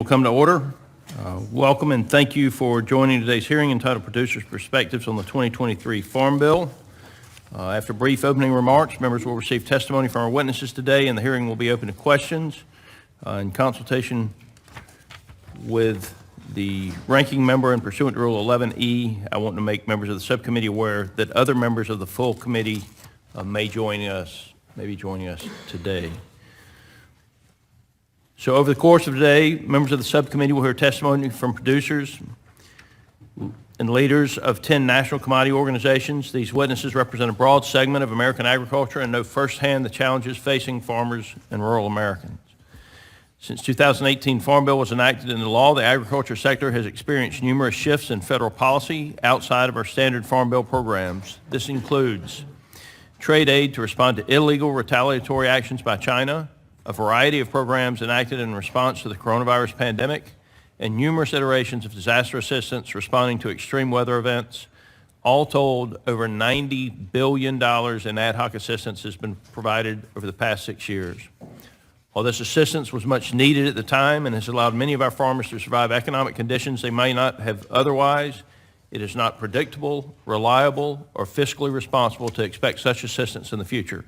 Will come to order. Welcome and thank you for joining today's hearing entitled Producers' Perspectives on the 2023 Farm Bill. After brief opening remarks, members will receive testimony from our witnesses today, and the hearing will be open to questions. In consultation with the ranking member and pursuant to Rule 11E, I want to make members of the subcommittee aware that other members of the full committee may be joining us today. So over the course of today, members of the subcommittee will hear testimony from producers and leaders of 10 national commodity organizations. These witnesses represent a broad segment of American agriculture and know firsthand the challenges facing farmers and rural Americans. Since 2018 Farm Bill was enacted into law, the agriculture sector has experienced numerous shifts in federal policy outside of our standard Farm Bill programs. This includes trade aid to respond to illegal retaliatory actions by China, a variety of programs enacted in response to the coronavirus pandemic, and numerous iterations of disaster assistance responding to extreme weather events. All told, over $90 billion in ad hoc assistance has been provided over the past 6 years. While this assistance was much needed at the time and has allowed many of our farmers to survive economic conditions they may not have otherwise, it is not predictable, reliable, or fiscally responsible to expect such assistance in the future.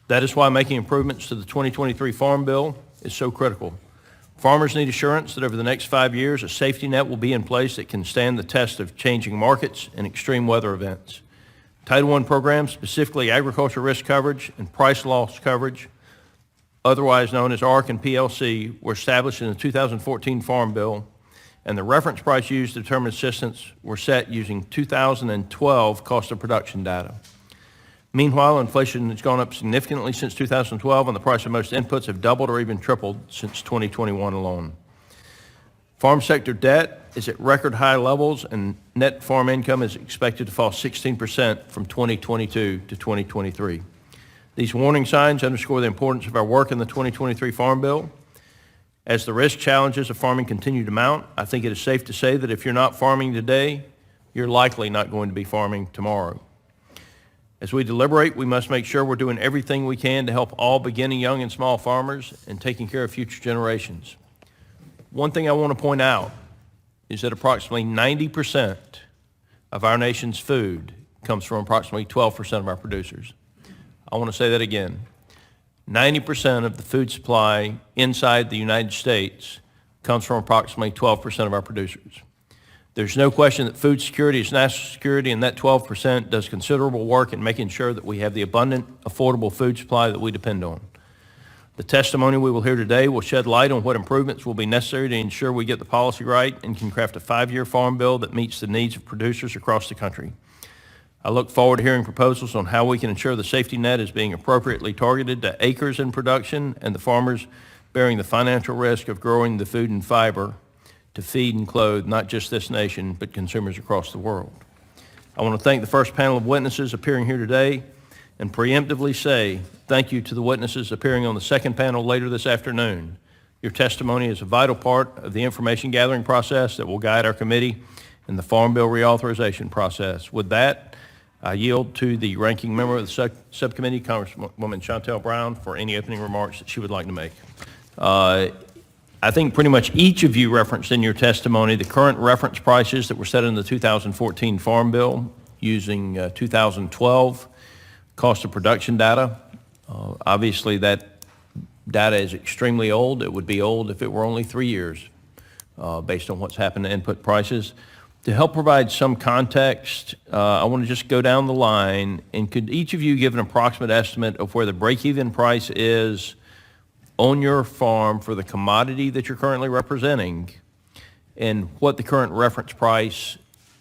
That is why making improvements to the 2023 Farm Bill is so critical. Farmers need assurance that over the next 5 years, a safety net will be in place that can stand the test of changing markets and extreme weather events. Title I programs, specifically agriculture risk coverage and price loss coverage, otherwise known as ARC and PLC, were established in the 2014 Farm Bill, and the reference price used to determine assistance were set using 2012 cost of production data. Meanwhile, inflation has gone up significantly since 2012, and the price of most inputs have doubled or even tripled since 2021 alone. Farm sector debt is at record high levels, and net farm income is expected to fall 16% from 2022 to 2023. These warning signs underscore the importance of our work in the 2023 Farm Bill. As the risk challenges of farming continue to mount, I think it is safe to say that if you're not farming today, you're likely not going to be farming tomorrow. As we deliberate, we must make sure we're doing everything we can to help all beginning young and small farmers and taking care of future generations. One thing I want to point out is that approximately 90% of our nation's food comes from approximately 12% of our producers. I want to say that again. 90% of the food supply inside the United States comes from approximately 12% of our producers. There's no question that food security is national security, and that 12% does considerable work in making sure that we have the abundant, affordable food supply that we depend on. The testimony we will hear today will shed light on what improvements will be necessary to ensure we get the policy right and can craft a 5-year farm bill that meets the needs of producers across the country. I look forward to hearing proposals on how we can ensure the safety net is being appropriately targeted to acres in production and the farmers bearing the financial risk of growing the food and fiber to feed and clothe not just this nation, but consumers across the world. I want to thank the first panel of witnesses appearing here today and preemptively say thank you to the witnesses appearing on the second panel later this afternoon. Your testimony is a vital part of the information gathering process that will guide our committee in the Farm Bill reauthorization process. With that, I yield to the ranking member of the subcommittee, Congresswoman Shontel Brown, for any opening remarks that she would like to make. I think pretty much each of you referenced in your testimony the current reference prices that were set in the 2014 Farm Bill using 2012 cost of production data. Obviously, that data is extremely old. It would be old if it were only 3 years based on what's happened to input prices. To help provide some context, I want to just go down the line, and could each of you give an approximate estimate of where the break-even price is on your farm for the commodity that you're currently representing, and what the current reference price,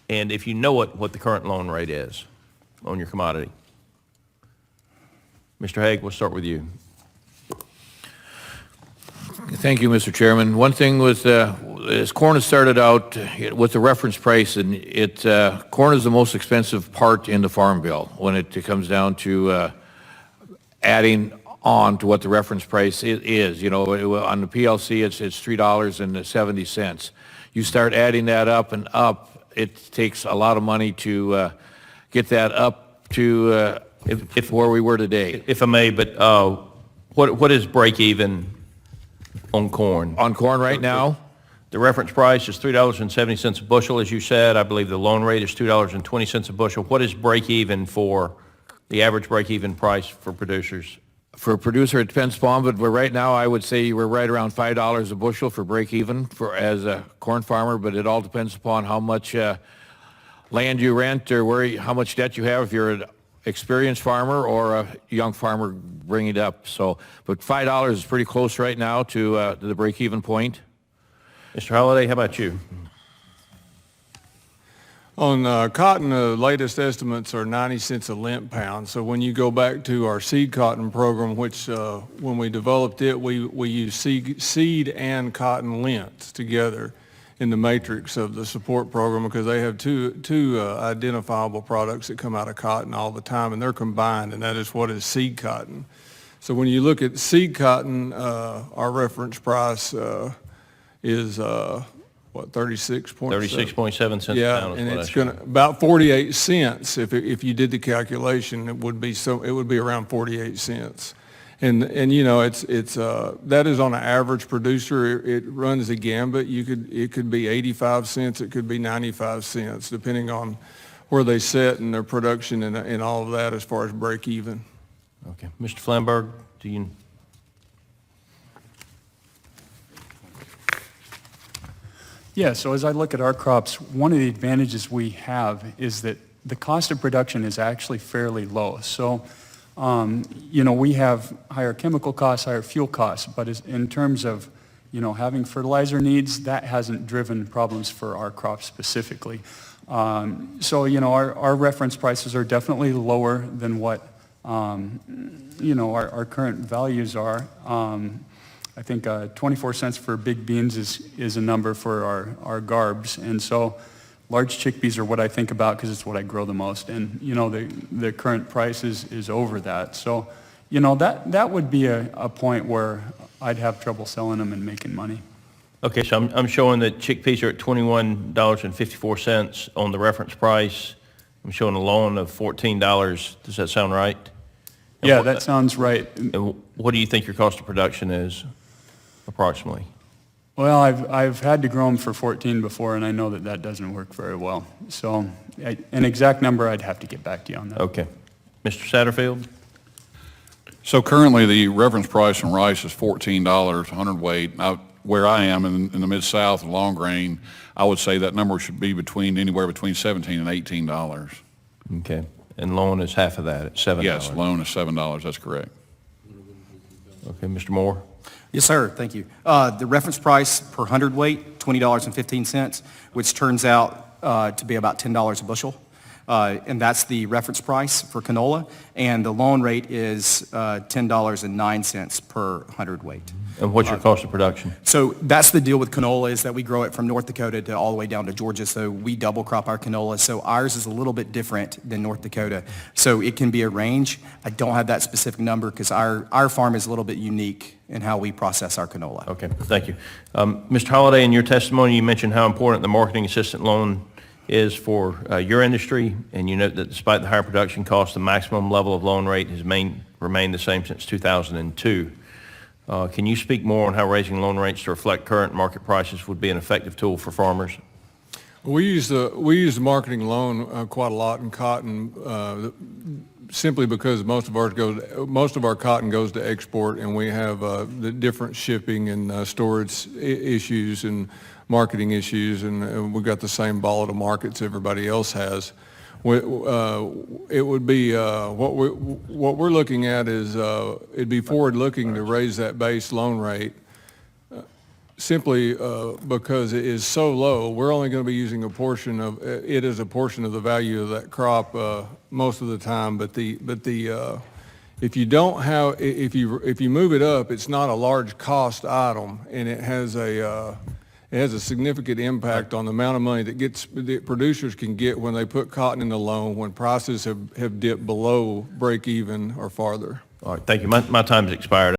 and if you know it, what the current loan rate is on your commodity? Mr. Hague, we'll start with you. Thank you, Mr. Chairman. One thing was, as corn has started out with the reference price, and corn is the most expensive part in the Farm Bill when it comes down to adding on to what the reference price is. You know, on the PLC, it's $3.70. You start adding that up and up, it takes a lot of money to get that up to where we were today. If I may, but what is break even on corn? On corn right now, The reference price is $3.70 a bushel, as you said. I believe the loan rate is $2.20 a bushel. What is break-even for, the average break-even price for producers? For a producer, it depends upon, but right now, I would say we're right around $5 a bushel for break-even for as a corn farmer, but it all depends upon how much land you rent or how much debt you have if you're an experienced farmer or a young farmer bringing it up. So, but $5 is pretty close right now to the break-even point. Mr. Holliday, how about you? On cotton, the latest estimates are 90 cents a lint pound. So when you go back to our seed cotton program, which when we developed it, we used seed and cotton lints together in the matrix of the support program because they have two identifiable products that come out of cotton all the time, and they're combined, and that is what is seed cotton. So when you look at seed cotton, our reference price is 36.7 cents a yeah, pound. and it's going to about 48 cents. If you did the calculation, it would be around 48 cents. And you know it's that is on an average producer. It runs the gambit. It could be 85 cents. It could be 95 cents, depending on where they sit and their production and all of that as far as break even. Okay, Mr. Flamberg, do you? Yeah, so as I look at our crops, one of the advantages we have is that the cost of production is actually fairly low. So, you know, we have higher chemical costs, higher fuel costs, but in terms of, you know, having fertilizer needs, that hasn't driven problems for our crops specifically. So, you know, our reference prices are definitely lower than what, you know, our current values are. I think 24 cents for big beans is a number for our garbs, and so large chickpeas are what I think about because it's what I grow the most, and you know the current price is over that. So, you know that would be a point where I'd have trouble selling them and making money. Okay, so I'm showing that chickpeas are at $21.54 on the reference price. I'm showing a loan of $14. Does that sound right? Yeah, that sounds right. And what do you think your cost of production is, approximately? Well, I've had to grow them for 14 before, and I know that doesn't work very well. So an exact number, I'd have to get back to you on that. Okay. Mr. Satterfield? So currently, the reference price on rice is $14 hundredweight. Now, where I am in the Mid-South and long grain, I would say that number should be anywhere between $17 and $18. Okay. And loan is half of that at $7. Yes, loan is $7. That's correct. Okay, Mr. Moore? Yes, sir. Thank you. The reference price per hundredweight, $20.15, which turns out to be about $10 a bushel. And that's the reference price for canola. And the loan rate is $10.09 per hundredweight. And what's your cost of production? So that's the deal with canola, is that we grow it from North Dakota to all the way down to Georgia. So we double crop our canola. So ours is a little bit different than North Dakota. So it can be a range. I don't have that specific number because our farm is a little bit unique in how we process our canola. Okay, thank you. Mr. Holliday, in your testimony, you mentioned how important the marketing assistant loan is for your industry, and you note that despite the higher production cost, the maximum level of loan rate has remained the same since 2002. Can you speak more on how raising loan rates to reflect current market prices would be an effective tool for farmers? We use the marketing loan quite a lot in cotton, simply because most of our cotton goes to export, and we have the different shipping and storage issues and marketing issues, and we've got the same volatile markets everybody else has. It would be what we're looking at is it'd be forward-looking to raise that base loan rate. Simply because it is so low, we're only going to be using a portion of it as a portion of the value of that crop most of the time. But if you don't have if you move it up, it's not a large cost item, and it has a significant impact on the amount of money that producers can get when they put cotton in the loan when prices have dipped below break even or farther. All right, thank you. My time's expired.